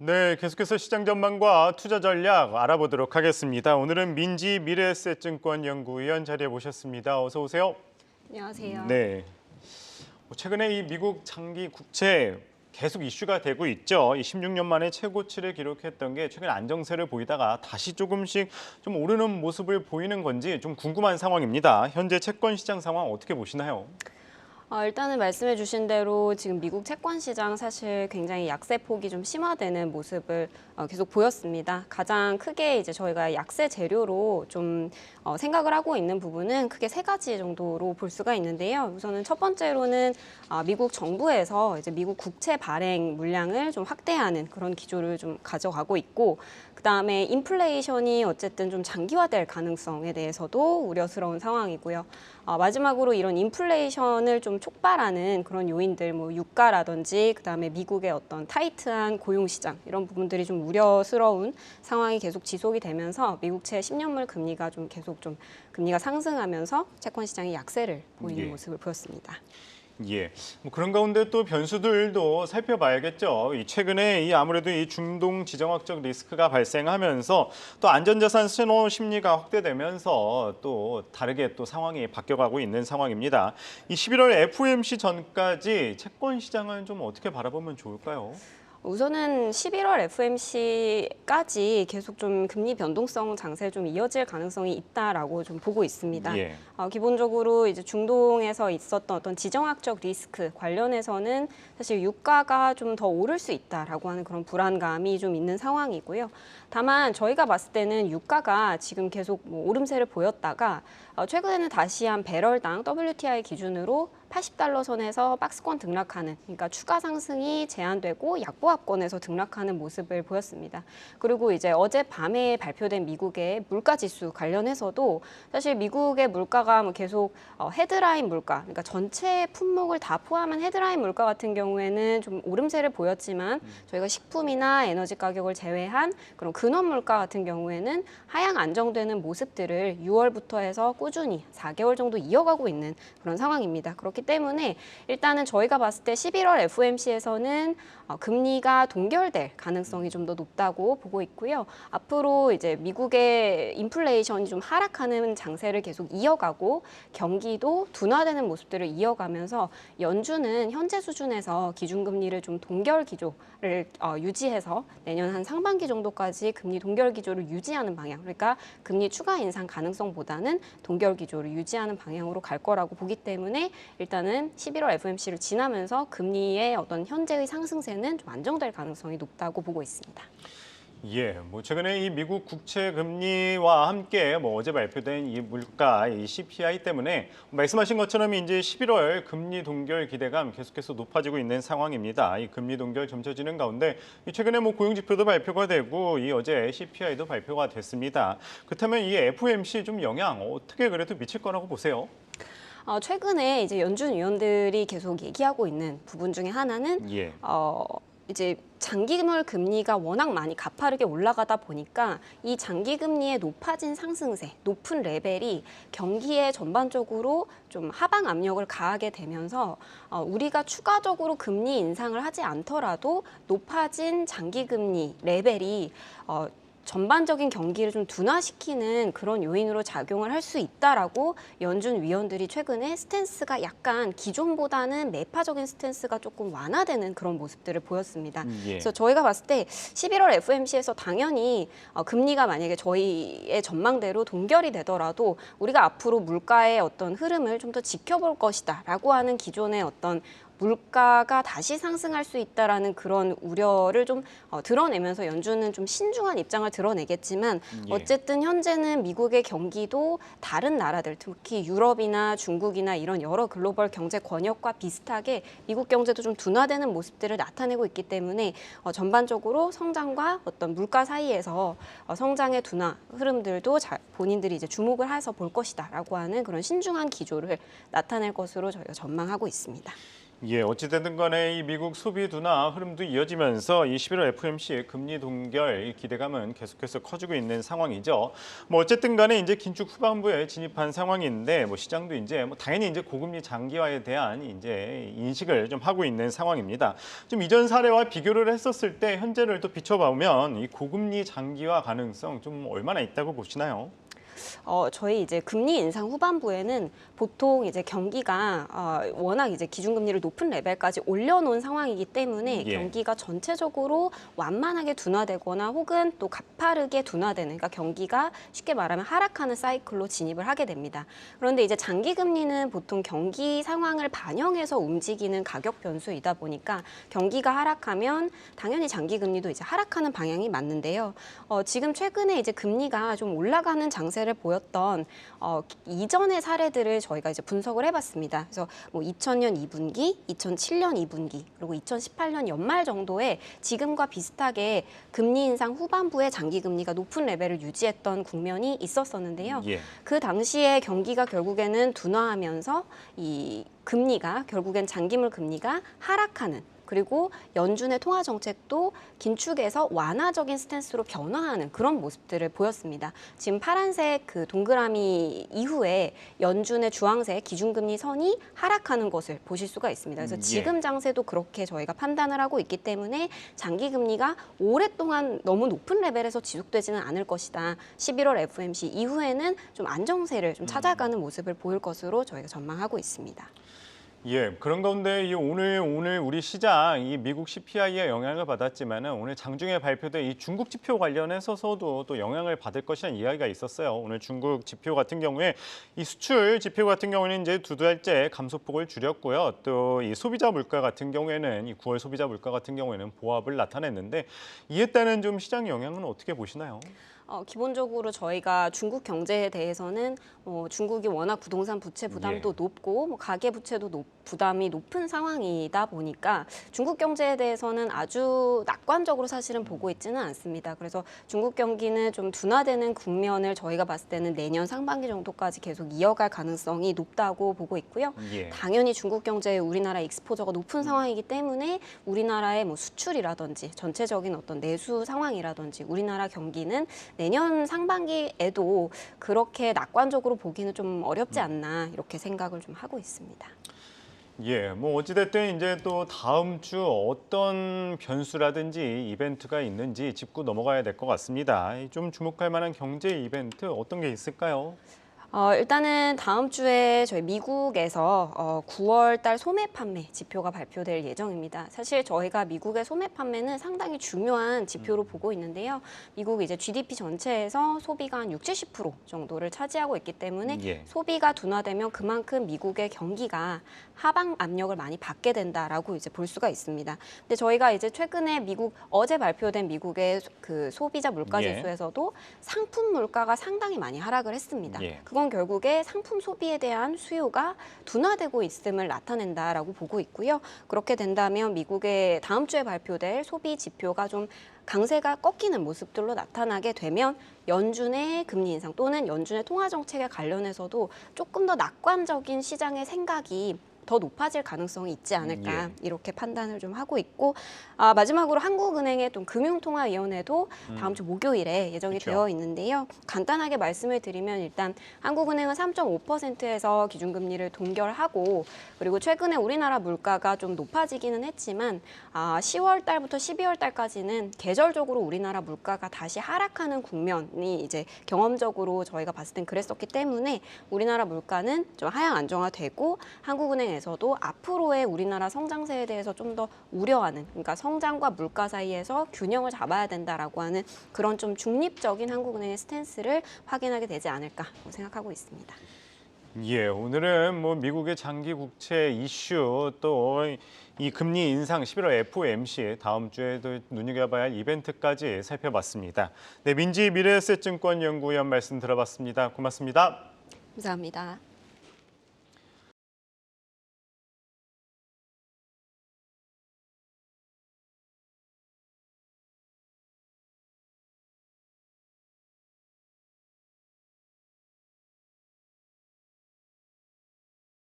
네, 계속해서 시장 전망과 투자 전략 알아보도록 하겠습니다. 오늘은 민지 미래에셋증권 연구위원 자리에 모셨습니다. 어서 오세요. 안녕하세요. 네, 최근에 이 미국 장기 국채 계속 이슈가 되고 있죠. 이 16년 만에 최고치를 기록했던 게 최근 안정세를 보이다가 다시 조금씩 좀 오르는 모습을 보이는 건지 좀 궁금한 상황입니다. 현재 채권 시장 상황 어떻게 보시나요? 일단은 말씀해 주신 대로 지금 미국 채권 시장 사실 굉장히 약세 폭이 좀 심화되는 모습을 계속 보였습니다. 가장 크게 이제 저희가 약세 재료로 좀 생각을 하고 있는 부분은 크게 세 가지 정도로 볼 수가 있는데요. 우선은 첫 번째로는 미국 정부에서 이제 미국 국채 발행 물량을 좀 확대하는 그런 기조를 좀 가져가고 있고, 그다음에 인플레이션이 어쨌든 좀 장기화될 가능성에 대해서도 우려스러운 상황이고요. 마지막으로 이런 인플레이션을 좀 촉발하는 그런 요인들, 뭐 유가라든지 그다음에 미국의 어떤 타이트한 고용 시장 이런 부분들이 좀 우려스러운 상황이 계속 지속이 되면서 미국채 10년물 금리가 좀 계속 좀 금리가 상승하면서 채권 시장이 약세를 보이는 모습을 보였습니다. 예, 뭐 그런 가운데 또 변수들도 살펴봐야겠죠. 최근에 아무래도 이 중동 지정학적 리스크가 발생하면서 또 안전자산 신호 심리가 확대되면서 또 다르게 또 상황이 바뀌어가고 있는 상황입니다. 이 11월 FOMC 전까지 채권 시장은 좀 어떻게 바라보면 좋을까요? 우선은 11월 FOMC까지 계속 좀 금리 변동성 장세 좀 이어질 가능성이 있다라고 좀 보고 있습니다. 예. 기본적으로 이제 중동에서 있었던 어떤 지정학적 리스크 관련해서는 사실 유가가 좀 더 오를 수 있다라고 하는 그런 불안감이 좀 있는 상황이고요. 다만 저희가 봤을 때는 유가가 지금 계속 뭐 오름세를 보였다가 최근에는 다시 한 배럴당 WTI 기준으로 80달러 선에서 박스권 등락하는, 그러니까 추가 상승이 제한되고 약보합권에서 등락하는 모습을 보였습니다. 그리고 이제 어젯밤에 발표된 미국의 물가 지수 관련해서도 사실 미국의 물가가 뭐 계속 헤드라인 물가, 그러니까 전체 품목을 다 포함한 헤드라인 물가 같은 경우에는 좀 오름세를 보였지만 저희가 식품이나 에너지 가격을 제외한 그런 근원 물가 같은 경우에는 하향 안정되는 모습들을 6월부터 해서 꾸준히 4개월 정도 이어가고 있는 그런 상황입니다. 그렇기 때문에 일단은 저희가 봤을 때 11월 FOMC에서는 금리가 동결될 가능성이 좀 더 높다고 보고 있고요. 앞으로 이제 미국의 인플레이션이 좀 하락하는 장세를 계속 이어가고 경기도 둔화되는 모습들을 이어가면서 연준은 현재 수준에서 기준금리를 좀 동결 기조를 유지해서 내년 한 상반기 정도까지 금리 동결 기조를 유지하는 방향, 그러니까 금리 추가 인상 가능성보다는 동결 기조를 유지하는 방향으로 갈 거라고 보기 때문에 일단은 11월 FOMC를 지나면서 금리의 어떤 현재의 상승세는 좀 안정될 가능성이 높다고 보고 있습니다. 예, 뭐 최근에 이 미국 국채 금리와 함께 뭐 어제 발표된 이 물가, 이 CPI 때문에 말씀하신 것처럼 이제 11월 금리 동결 기대감 계속해서 높아지고 있는 상황입니다. 이 금리 동결 점쳐지는 가운데 최근에 뭐 고용 지표도 발표가 되고 이 어제 CPI도 발표가 됐습니다. 그렇다면 이 FOMC 좀 영향 어떻게 그래도 미칠 거라고 보세요? 최근에 이제 연준 위원들이 계속 얘기하고 있는 부분 중에 하나는 예. 이제 장기물 금리가 워낙 많이 가파르게 올라가다 보니까 이 장기 금리의 높아진 상승세, 높은 레벨이 경기에 전반적으로 좀 하방 압력을 가하게 되면서 우리가 추가적으로 금리 인상을 하지 않더라도 높아진 장기 금리 레벨이 전반적인 경기를 좀 둔화시키는 그런 요인으로 작용을 할 수 있다라고 연준 위원들이 최근에 스탠스가 약간 기존보다는 매파적인 스탠스가 조금 완화되는 그런 모습들을 보였습니다. 예. 그래서 저희가 봤을 때 11월 FOMC에서 당연히 금리가 만약에 저희의 전망대로 동결이 되더라도 우리가 앞으로 물가의 어떤 흐름을 좀 더 지켜볼 것이다라고 하는 기존의 어떤 물가가 다시 상승할 수 있다라는 그런 우려를 좀 드러내면서 연준은 좀 신중한 입장을 드러내겠지만 어쨌든 현재는 미국의 경기도 다른 나라들, 특히 유럽이나 중국이나 이런 여러 글로벌 경제 권역과 비슷하게 미국 경제도 좀 둔화되는 모습들을 나타내고 있기 때문에 전반적으로 성장과 어떤 물가 사이에서 성장의 둔화 흐름들도 본인들이 이제 주목을 해서 볼 것이다라고 하는 그런 신중한 기조를 나타낼 것으로 저희가 전망하고 있습니다. 예, 어찌됐든 간에 이 미국 소비 둔화 흐름도 이어지면서 이 11월 FOMC 금리 동결 이 기대감은 계속해서 커지고 있는 상황이죠. 뭐 어쨌든 간에 이제 긴축 후반부에 진입한 상황인데 뭐 시장도 이제 뭐 당연히 이제 고금리 장기화에 대한 이제 인식을 좀 하고 있는 상황입니다. 좀 이전 사례와 비교를 했었을 때 현재를 또 비춰보면 이 고금리 장기화 가능성 좀 얼마나 있다고 보시나요? 저희 이제 금리 인상 후반부에는 보통 이제 경기가 워낙 이제 기준금리를 높은 레벨까지 올려놓은 상황이기 때문에 예. 경기가 전체적으로 완만하게 둔화되거나 혹은 또 가파르게 둔화되는, 그러니까 경기가 쉽게 말하면 하락하는 사이클로 진입을 하게 됩니다. 그런데 이제 장기금리는 보통 경기 상황을 반영해서 움직이는 가격 변수이다 보니까 경기가 하락하면 당연히 장기금리도 이제 하락하는 방향이 맞는데요. 지금 최근에 이제 금리가 좀 올라가는 장세를 보였던 이전의 사례들을 저희가 이제 분석을 해봤습니다. 그래서 뭐 2000년 2분기, 2007년 2분기, 그리고 2018년 연말 정도에 지금과 비슷하게 금리 인상 후반부에 장기 금리가 높은 레벨을 유지했던 국면이 있었었는데요. 예. 그 당시에 경기가 결국에는 둔화하면서 이 금리가 결국엔 장기물 금리가 하락하는, 그리고 연준의 통화 정책도 긴축에서 완화적인 스탠스로 변화하는 그런 모습들을 보였습니다. 지금 파란색 그 동그라미 이후에 연준의 주황색 기준금리 선이 하락하는 것을 보실 수가 있습니다. 그래서 지금 장세도 그렇게 저희가 판단을 하고 있기 때문에 장기 금리가 오랫동안 너무 높은 레벨에서 지속되지는 않을 것이다. 11월 FOMC 이후에는 좀 안정세를 좀 찾아가는 모습을 보일 것으로 저희가 전망하고 있습니다. 예, 그런 가운데 이 오늘 우리 시장 이 미국 CPI에 영향을 받았지만은 오늘 장중에 발표된 이 중국 지표 관련해서도 또 영향을 받을 것이라는 이야기가 있었어요. 오늘 중국 지표 같은 경우에 이 수출 지표 같은 경우는 이제 두 달째 감소폭을 줄였고요. 또 이 소비자 물가 같은 경우에는 이 9월 소비자 물가 같은 경우에는 보합을 나타냈는데 이에 따른 좀 시장 영향은 어떻게 보시나요? 기본적으로 저희가 중국 경제에 대해서는 중국이 워낙 부동산 부채 부담도 높고 가계 부채도 부담이 높은 상황이다 보니까 중국 경제에 대해서는 아주 낙관적으로 사실은 보고 있지는 않습니다. 그래서 중국 경기는 좀 둔화되는 국면을 저희가 봤을 때는 내년 상반기 정도까지 계속 이어갈 가능성이 높다고 보고 있고요. 예. 당연히 중국 경제에 우리나라 익스포저가 높은 상황이기 때문에 우리나라의 뭐 수출이라든지 전체적인 어떤 내수 상황이라든지 우리나라 경기는 내년 상반기에도 그렇게 낙관적으로 보기는 좀 어렵지 않나 이렇게 생각을 좀 하고 있습니다. 예, 뭐 어찌됐든 이제 또 다음 주 어떤 변수라든지 이벤트가 있는지 짚고 넘어가야 될 것 같습니다. 좀 주목할 만한 경제 이벤트 어떤 게 있을까요? 일단은 다음 주에 저희 미국에서 9월 달 소매 판매 지표가 발표될 예정입니다. 사실 저희가 미국의 소매 판매는 상당히 중요한 지표로 보고 있는데요. 미국 이제 GDP 전체에서 소비가 한 60, 70% 정도를 차지하고 있기 때문에 예. 소비가 둔화되면 그만큼 미국의 경기가 하방 압력을 많이 받게 된다라고 이제 볼 수가 있습니다. 근데 저희가 이제 최근에 어제 발표된 미국의 그 소비자 물가 예. 지수에서도 상품 물가가 상당히 많이 하락을 했습니다. 예. 그건 결국에 상품 소비에 대한 수요가 둔화되고 있음을 나타낸다라고 보고 있고요. 그렇게 된다면 미국의 다음 주에 발표될 소비 지표가 좀 강세가 꺾이는 모습들로 나타나게 되면 연준의 금리 인상 또는 연준의 통화 정책에 관련해서도 조금 더 낙관적인 시장의 생각이 더 높아질 가능성이 있지 않을까 이렇게 판단을 좀 하고 있고 마지막으로 한국은행의 또 금융통화위원회도 다음 주 목요일에 예정이 그렇죠. 되어 있는데요. 간단하게 말씀을 드리면 일단 한국은행은 3.5%에서 기준금리를 동결하고 그리고 최근에 우리나라 물가가 좀 높아지기는 했지만 10월 달부터 12월 달까지는 계절적으로 우리나라 물가가 다시 하락하는 국면이 이제 경험적으로 저희가 봤을 땐 그랬었기 때문에 우리나라 물가는 좀 하향 안정화되고 한국은행에서도 앞으로의 우리나라 성장세에 대해서 좀 더 우려하는, 그러니까 성장과 물가 사이에서 균형을 잡아야 된다라고 하는 그런 좀 중립적인 한국은행의 스탠스를 확인하게 되지 않을까 생각하고 있습니다. 예, 오늘은 뭐 미국의 장기 국채 이슈 또 이 금리 인상 11월 FOMC 다음 주에도 눈여겨봐야 할 이벤트까지 살펴봤습니다. 네, 민지 미래에셋증권 연구위원 말씀 들어봤습니다. 고맙습니다. 감사합니다.